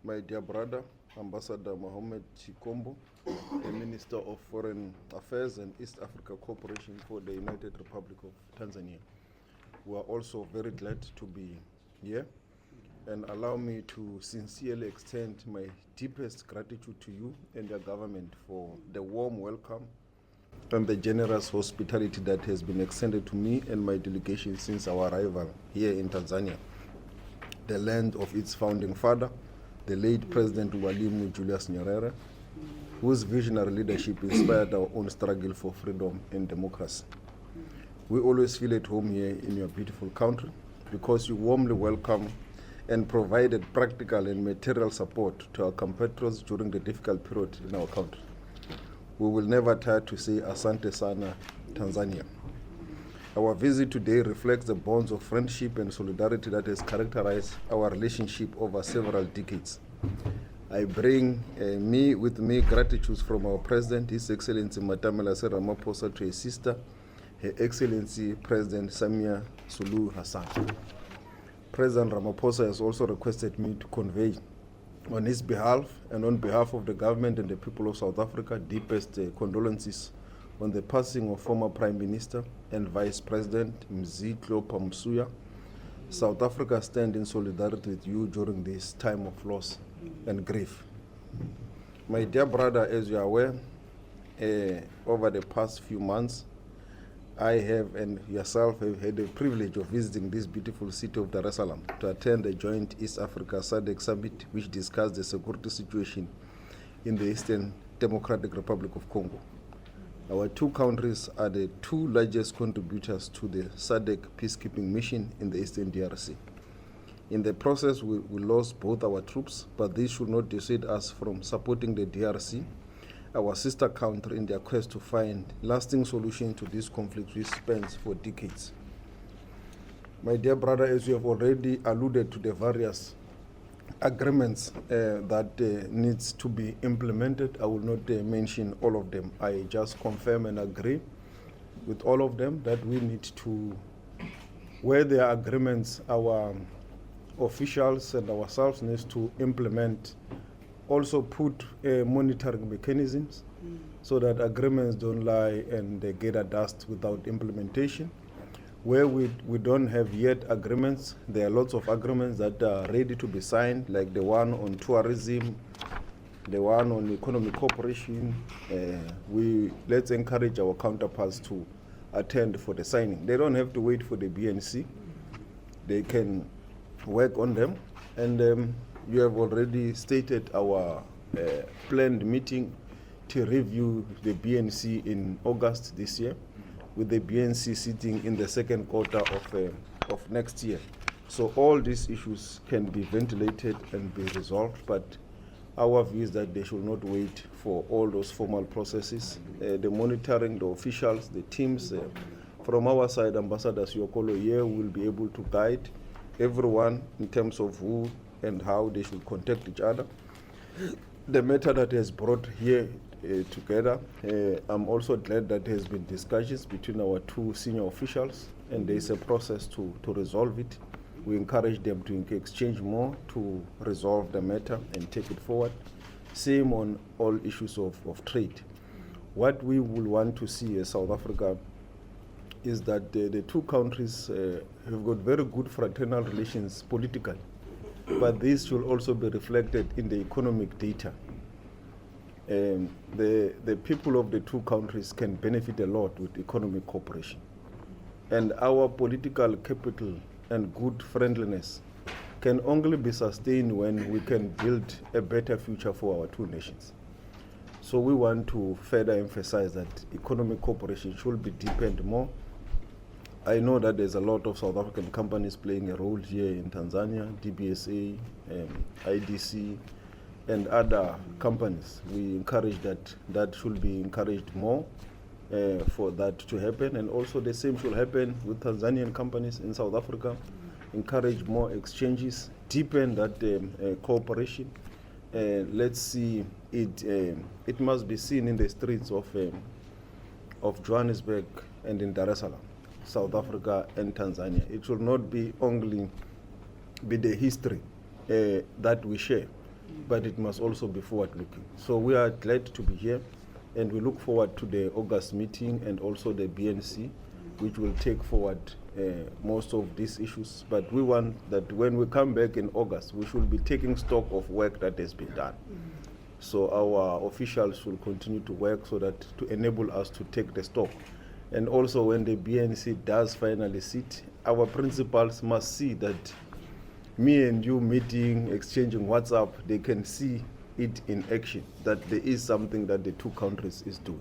my dear brother, Ambassador Mahmoud Kombo, the Minister of Foreign Affairs and East Africa Cooperation for the United Republic of Tanzania. We are also very glad to be here, and allow me to sincerely extend my deepest gratitude to you and your government for the warm welcome and the generous hospitality that has been extended to me and my delegation since our arrival here in Tanzania, the land of its founding father, the late President Mwalimu Julius Nyerere, whose visionary leadership inspired our own struggle for freedom and democracy. We always feel at home here in your beautiful country because you warmly welcome and provided practical and material support to our compatriots during the difficult period in our country. We will never tire to say Asante Sana, Tanzania. Our visit today reflects the bonds of friendship and solidarity that has characterized our relationship over several decades. I bring with me gratitude from our President, His Excellency Matamela Ramaphosa, to his sister, Her Excellency President Samia Suluhu Hassan. President Ramaphosa has also requested me to convey on his behalf and on behalf of the government and the people of South Africa deepest condolences on the passing of former Prime Minister and Vice President Mzitlo Pamsuya. South Africa stands in solidarity with you during this time of loss and grief. My dear brother, as you are aware, over the past few months, I have and yourself have had the privilege of visiting this beautiful city of Dar es Salaam to attend the joint East Africa SADC summit, which discussed the security situation in the Eastern Democratic Republic of Congo. Our two countries are the two largest contributors to the SADC peacekeeping mission in the Eastern DRC. In the process, we lost both our troops, but this should not dissuade us from supporting the DRC, our sister country, in their quest to find lasting solutions to this conflict which spans for decades. My dear brother, as you have already alluded to the various agreements that needs to be implemented, I will not mention all of them. I just confirm and agree with all of them that we need to, where there are agreements, our officials and ourselves need to implement, also put monitoring mechanisms so that agreements don't lie and they get a dust without implementation. Where we don't have yet agreements, there are lots of agreements that are ready to be signed, like the one on tourism, the one on economic cooperation. Let's encourage our counterparts to attend for the signing. They don't have to wait for the BNC. They can work on them. And you have already stated our planned meeting to review the BNC in August this year, with the BNC sitting in the second quarter of next year. So all these issues can be ventilated and be resolved, but our view is that they should not wait for all those formal processes. The monitoring, the officials, the teams, from our side, Ambassador Yokolo here will be able to guide everyone in terms of who and how they should contact each other. The matter that has brought here together, I'm also glad that there has been discussions between our two senior officials, and there is a process to resolve it. We encourage them to exchange more to resolve the matter and take it forward. Same on all issues of trade. What we will want to see as South Africa is that the two countries have got very good fraternal relations politically, but this should also be reflected in the economic data. The people of the two countries can benefit a lot with economic cooperation. And our political capital and good friendliness can only be sustained when we can build a better future for our two nations. So we want to further emphasize that economic cooperation should be deepened more. I know that there's a lot of South African companies playing a role here in Tanzania, DBSA, IDC, and other companies. We encourage that should be encouraged more for that to happen, and also the same should happen with Tanzanian companies in South Africa. Encourage more exchanges, deepen that cooperation. Let's see it. It must be seen in the streets of Johannesburg and in Dar es Salaam, South Africa and Tanzania. It should not be only be the history that we share, but it must also be forward-looking. So we are glad to be here, and we look forward to the August meeting and also the BNC, which will take forward most of these issues. But we want that when we come back in August, we should be taking stock of work that has been done. So our officials will continue to work so that to enable us to take the stock. And also when the BNC does finally sit, our principals must see that me and you meeting, exchanging WhatsApp, they can see it in action, that there is something that the two countries is doing.